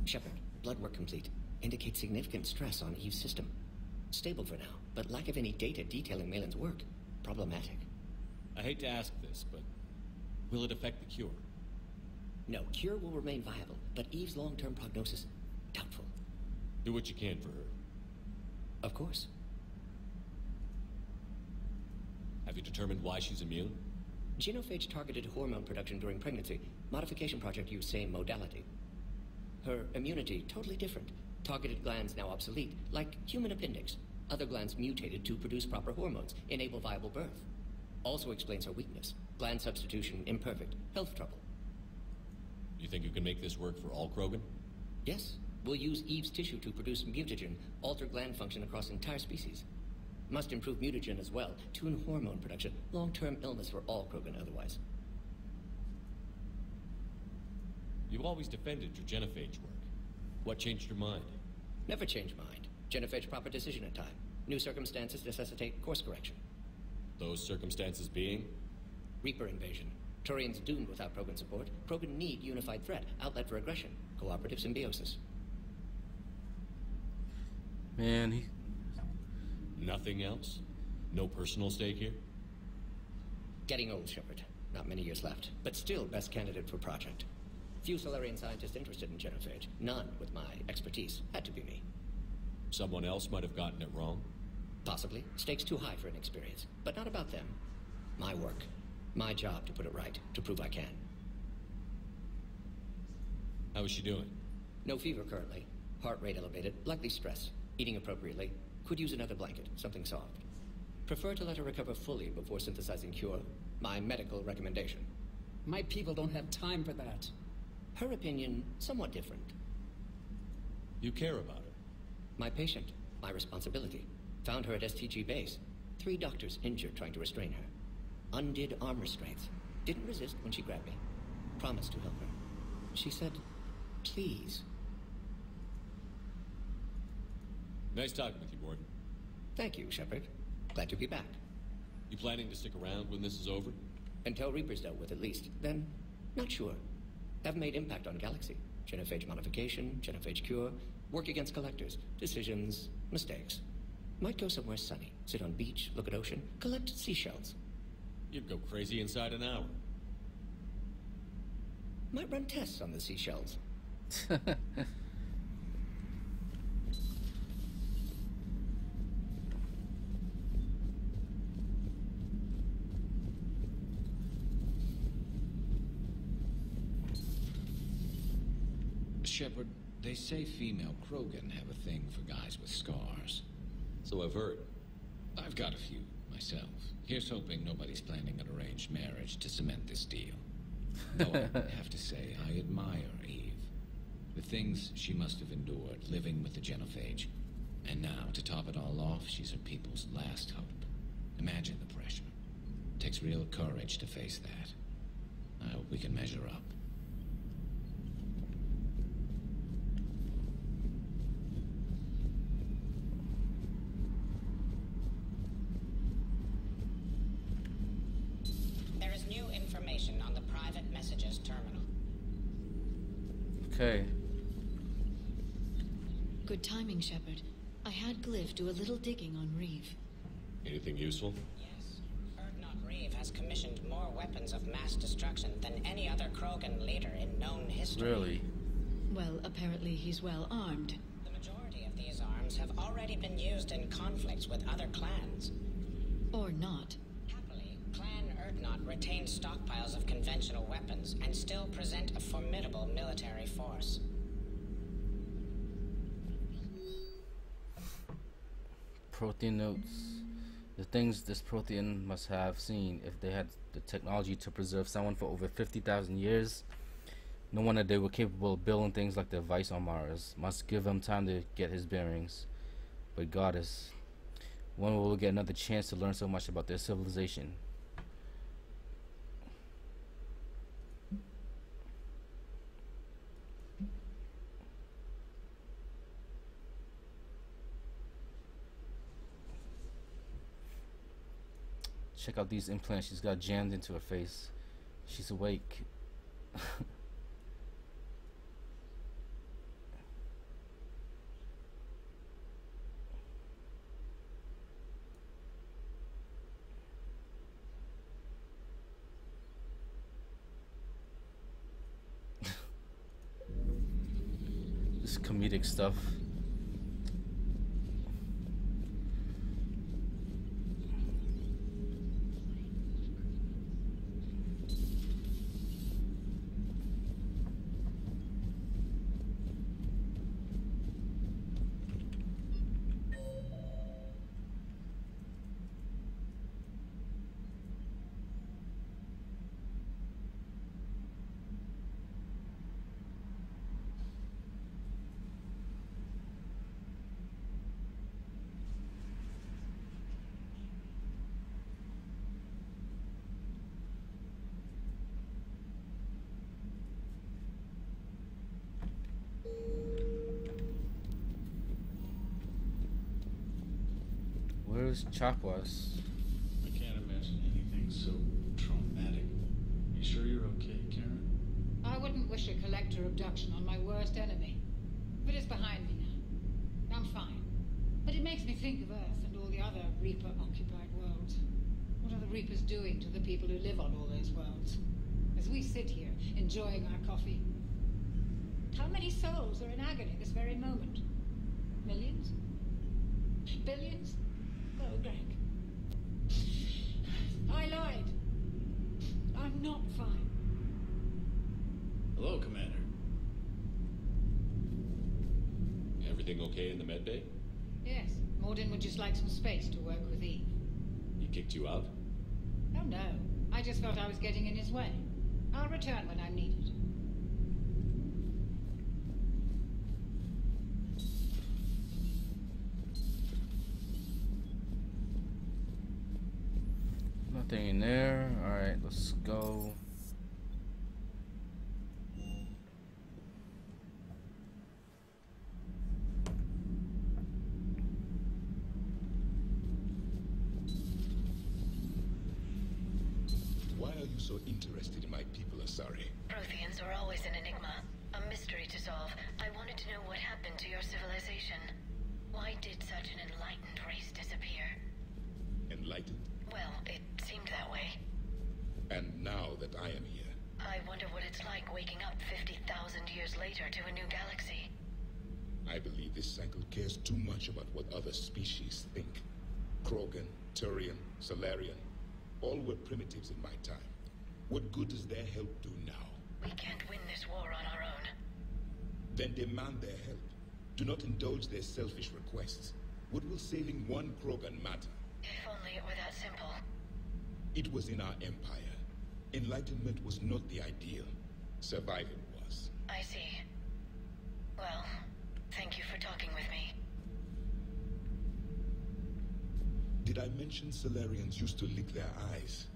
Shepard, blood work complete. Indicates significant stress on Eve's system. Stable for now, but lack of any data detailing Malin's work. Problematic. I hate to ask this, but will it affect the cure? No, cure will remain viable, but Eve's long-term prognosis, doubtful. Do what you can for her. Of course. Have you determined why she's immune? Genophage targeted hormone production during pregnancy. Modification project used same modality. Her immunity, totally different. Targeted glands now obsolete, like human appendix. Other glands mutated to produce proper hormones, enable viable birth. Also explains her weakness. Gland substitution imperfect. Health trouble. You think you can make this work for all Krogan? Yes. We'll use Eve's tissue to produce mutagen, alter gland function across entire species. Must improve mutagen as well, tune hormone production. Long-term illness for all Krogan otherwise. You've always defended your genophage work. What changed your mind? Never change mind. Genophage proper decision at time. New circumstances necessitate course correction. Those circumstances being? Reaper invasion. Turians doomed without Krogan support. Krogan need unified threat, outlet for aggression, cooperative symbiosis. Man, he... Nothing else? No personal stake here? Getting old, Shepard. Not many years left, but still best candidate for project. Few Solarian scientists interested in genophage. None with my expertise. Had to be me. Someone else might have gotten it wrong? Possibly. Stakes too high for inexperience. But not about them. My work. My job to put it right. To prove I can. How is she doing? No fever currently. Heart rate elevated. Likely stress. Eating appropriately. Could use another blanket. Something soft. Prefer to let her recover fully before synthesizing cure. My medical recommendation. My people don't have time for that. Her opinion, somewhat different. You care about her? My patient. My responsibility. Found her at STG base. 3 doctors injured trying to restrain her. Undid arm restraints. Didn't resist when she grabbed me. Promised to help her. She said, please. Nice talking with you, Mordin. Thank you, Shepard. Glad to be back. You planning to stick around when this is over? Until Reaper's dealt with, at least. Then, not sure. Have made impact on Galaxy. Genophage modification, genophage cure, work against collectors, decisions, mistakes. Might go somewhere sunny, sit on beach, look at ocean, collect seashells. You'd go crazy inside an hour. Might run tests on the seashells. Shepard, they say female Krogan have a thing for guys with scars. So I've heard. I've got a few, myself. Here's hoping nobody's planning an arranged marriage to cement this deal. Though I have to say, I admire Eve. The things she must have endured living with the genophage. And now, to top it all off, she's her people's last hope. Imagine the pressure. Takes real courage to face that. I hope we can measure up. On the private messages terminal. Okay. Good timing, Shepard. I had Glyph do a little digging on Reeve. Anything useful? Yes. Urdnot Reeve has commissioned more weapons of mass destruction than any other Krogan leader in known history. Really? Well, apparently he's well armed. The majority of these arms have already been used in conflicts with other clans. Or not. Clan Urdnot retained stockpiles of conventional weapons and still present a formidable military force. Prothean notes. The things this Prothean must have seen if they had the technology to preserve someone for over 50,000 years. No wonder they were capable of building things like the Vice on Mars. Must give him time to get his bearings. But Goddess, when will we get another chance to learn so much about their civilization? Check out these implants she's got jammed into her face. She's awake. comedic stuff. Where's Chakwas? I can't imagine anything so traumatic. You sure you're okay, Karen? I wouldn't wish a collector abduction on my worst enemy. But it's behind me now. I'm fine. But it makes me think of Earth and all the other Reaper-occupied worlds. What are the Reapers doing to the people who live on all those worlds? As we sit here, enjoying our coffee. How many souls are in agony this very moment? Millions? Billions? Oh, Greg. I lied. I'm not fine. Hello, Commander. Everything okay in the med bay? Yes, Mordin would just like some space to work with Eve. He kicked you out? Oh no, I just thought I was getting in his way. I'll return when I'm needed. Nothing in there. Alright, let's go. Why are you so interested in my people, Asari? Protheans are always an enigma, a mystery to solve. I wanted to know what happened to your civilization. Why did such an enlightened race disappear? Enlightened? Well, it seemed that way. And now that I am here, I wonder what it's like waking up 50,000 years later to a new galaxy. I believe this cycle cares too much about what other species think. Krogan, Turian, Solarian, all were primitives in my time. What good does their help do now? We can't win this war on our own. Then demand their help. Do not indulge their selfish requests. What will saving one Krogan matter? If only it were that simple. It was in our empire. Enlightenment was not the ideal. Survival was. I see. Well, thank you for talking with me. Did I mention Solarians used to lick their eyes?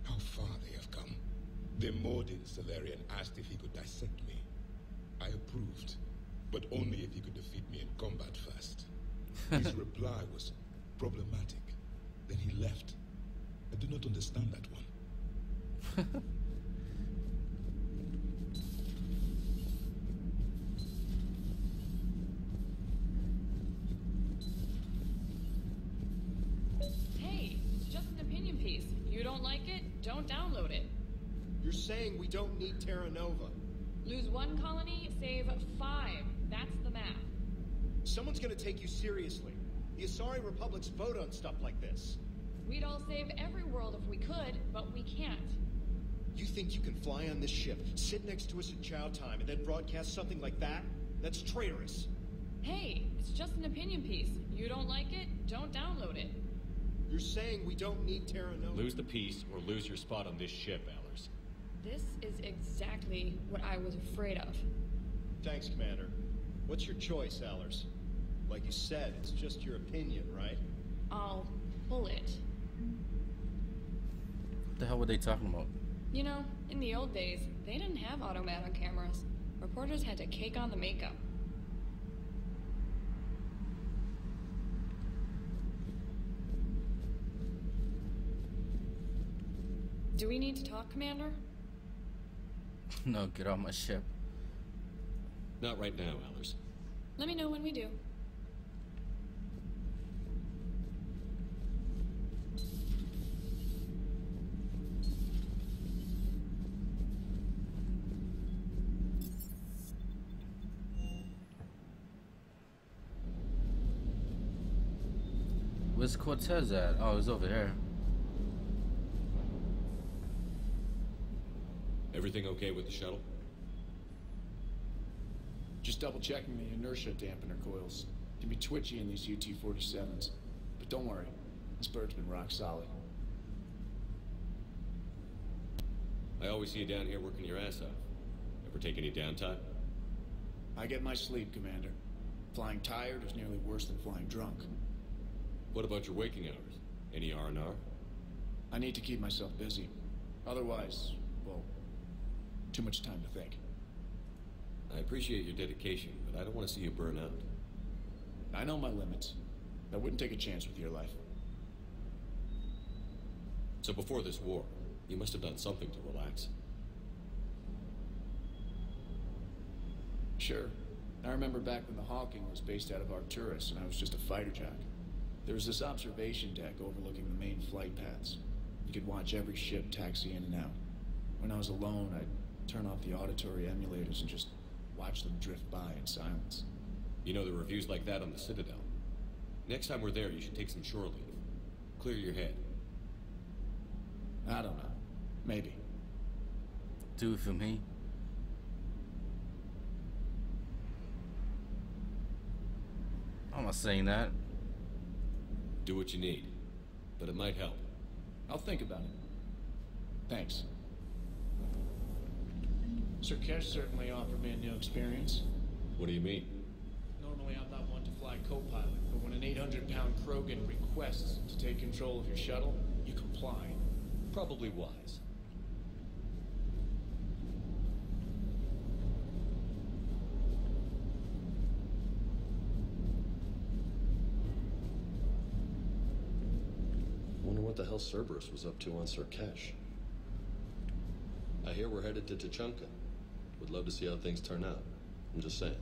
How far they have come. The Mordin Solarian asked if he could dissect me. I approved, but only if he could defeat me in combat first. His reply was problematic. Then he left. I do not understand that one. Hey, it's just an opinion piece. You don't like it? Don't download it. You're saying we don't need Terra Nova. Lose one colony, save 5. That's the math. Someone's gonna take you seriously. The Asari Republics vote on stuff like this. We'd all save every world if we could, but we can't. You think you can fly on this ship, sit next to us at chow time, and then broadcast something like that? That's traitorous. Hey, it's just an opinion piece. You don't like it? Don't download it. You're saying we don't need Terra Nova? Lose the piece or lose your spot on this ship, Allers. This is exactly what I was afraid of. Thanks, Commander. What's your choice, Allers? Like you said, it's just your opinion, right? I'll pull it. What the hell were they talking about? You know, in the old days, they didn't have automatic cameras. Reporters had to cake on the makeup. Do we need to talk, Commander? No, get off my ship. Not right now, Allers. Let me know when we do. Where's Cortez at? Oh, he's over here. Everything okay with the shuttle? Just double checking the inertia dampener coils. Can be twitchy in these UT-47s. But don't worry, this bird's been rock solid. I always see you down here working your ass off. Ever take any downtime? I get my sleep, Commander. Flying tired is nearly worse than flying drunk. What about your waking hours? Any R&R? I need to keep myself busy. Otherwise, well, too much time to think. I appreciate your dedication, but I don't want to see you burn out. I know my limits. I wouldn't take a chance with your life. So before this war, you must have done something to relax. Sure. I remember back when the Hawking was based out of Arcturus and I was just a fighter jock. There was this observation deck overlooking the main flight paths. You could watch every ship taxi in and out. When I was alone, I'd turn off the auditory emulators and just watch them drift by in silence. You know, there are reviews like that on the Citadel. Next time we're there, you should take some shore leave. Clear your head. I don't know. Maybe. Do it for me. I'm not saying that. Do what you need, but it might help. I'll think about it. Thanks. Sir Kesh certainly offered me a new experience. What do you mean? Normally I'm not one to fly co-pilot, but when an 800-pound Krogan requests to take control of your shuttle, you comply. Probably wise. Wonder what the hell Cerberus was up to on Sir Kesh. I hear we're headed to Tuchanka. Would love to see how things turn out. I'm just saying.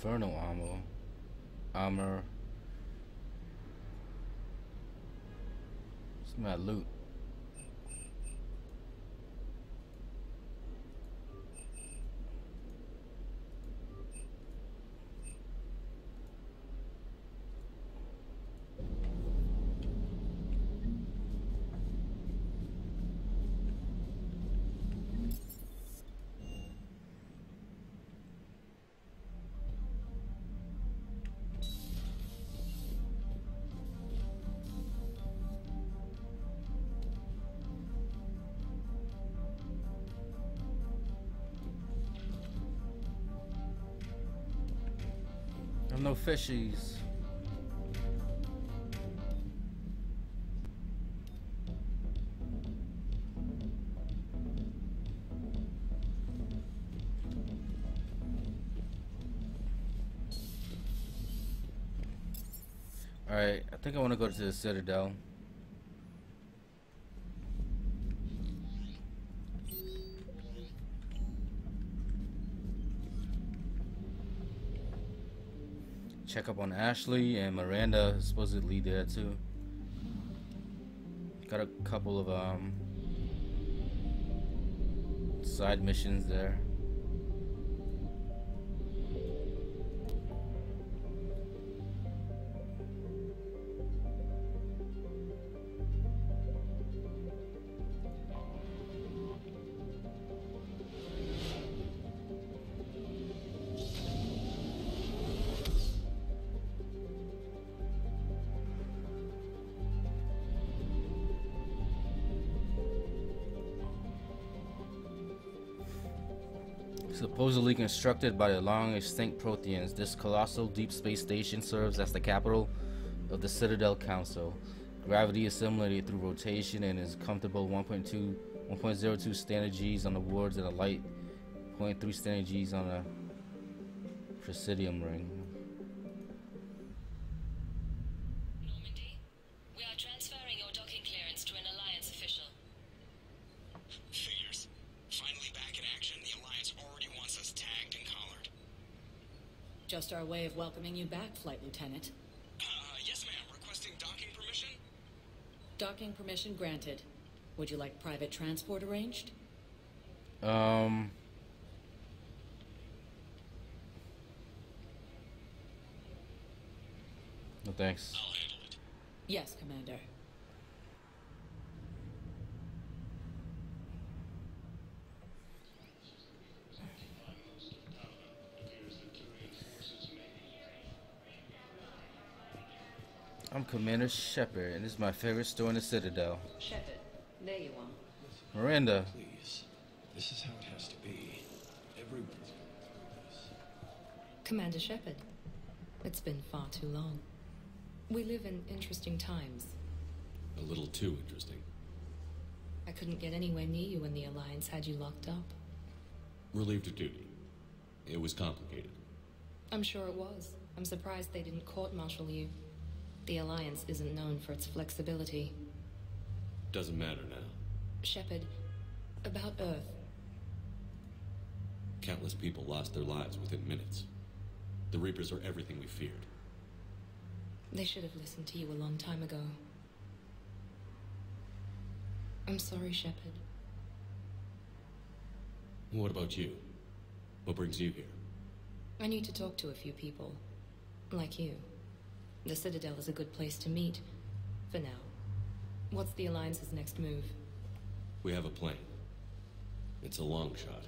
Infernal armor. It's my loot. No fishies. Alright, I think I want to go to the Citadel. Check up on Ashley and Miranda, supposedly there too. Got a couple of side missions there. Supposedly constructed by the long extinct Protheans, this colossal deep space station serves as the capital of the Citadel Council. Gravity is simulated through rotation and is comfortable 1.02 standard Gs on the wards and a light 0.3 standard Gs on a presidium ring. Normandy, we are transferring your docking clearance to an Alliance official. Figures. Finally back in action, the Alliance already wants us tagged and collared. Just our way of welcoming you back, Flight Lieutenant. Yes, ma'am. Requesting docking permission? Docking permission granted. Would you like private transport arranged? No thanks. I'll handle it. Yes, Commander. I'm Commander Shepard, and this is my favorite store in the Citadel. Shepard, there you are. Miranda. Please. This is how it has to be. Everyone's Commander Shepard, it's been far too long. We live in interesting times. A little too interesting. I couldn't get anywhere near you when the Alliance had you locked up. Relieved of duty. It was complicated. I'm sure it was. I'm surprised they didn't court-martial you. The Alliance isn't known for its flexibility. Doesn't matter now. Shepard, about Earth. Countless people lost their lives within minutes. The Reapers are everything we feared. They should have listened to you a long time ago. I'm sorry, Shepard. What about you? What brings you here? I need to talk to a few people. Like you. The Citadel is a good place to meet. For now. What's the Alliance's next move? We have a plan. It's a long shot.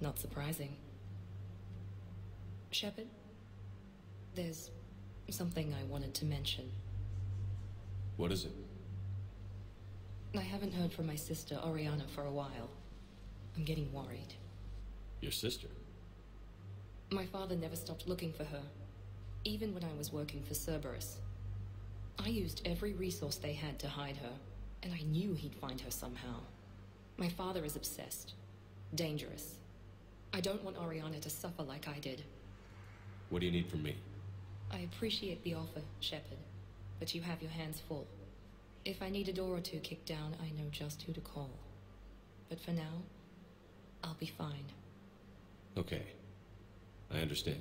Not surprising. Shepard, there's something I wanted to mention. What is it? I haven't heard from my sister, Oriana, for a while. I'm getting worried. Your sister? My father never stopped looking for her, even when I was working for Cerberus. I used every resource they had to hide her, and I knew he'd find her somehow. My father is obsessed. Dangerous. I don't want Oriana to suffer like I did. What do you need from me? I appreciate the offer, Shepard, but you have your hands full. If I need a door or two kicked down, I know just who to call. But for now, I'll be fine. Okay. I understand.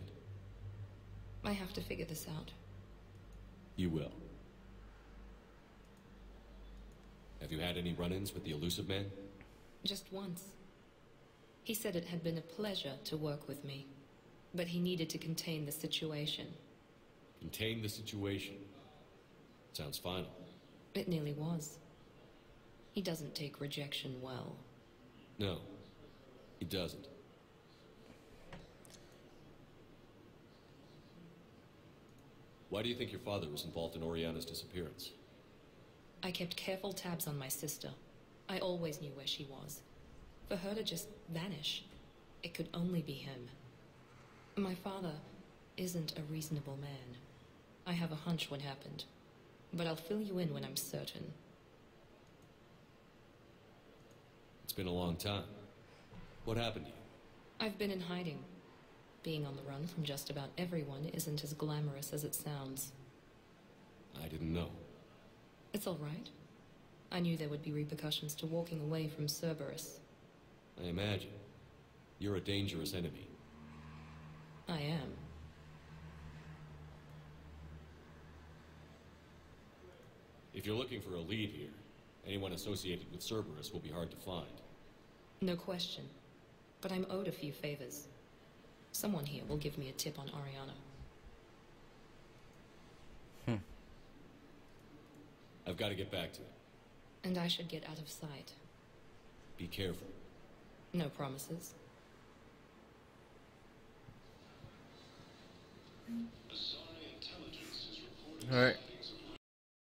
I have to figure this out. You will. Have you had any run-ins with the Elusive Man? Just once. He said it had been a pleasure to work with me, but he needed to contain the situation. Contain the situation. Sounds final. It nearly was. He doesn't take rejection well. No, he doesn't. Why do you think your father was involved in Oriana's disappearance? I kept careful tabs on my sister. I always knew where she was. For her to just vanish, it could only be him. My father isn't a reasonable man. I have a hunch what happened, but I'll fill you in when I'm certain. It's been a long time. What happened to you? I've been in hiding. Being on the run from just about everyone isn't as glamorous as it sounds. I didn't know. It's all right. I knew there would be repercussions to walking away from Cerberus. I imagine. You're a dangerous enemy. I am. If you're looking for a lead here, anyone associated with Cerberus will be hard to find. No question. But I'm owed a few favors. Someone here will give me a tip on Oriana. I've got to get back to it. And I should get out of sight. Be careful. No promises. Alright.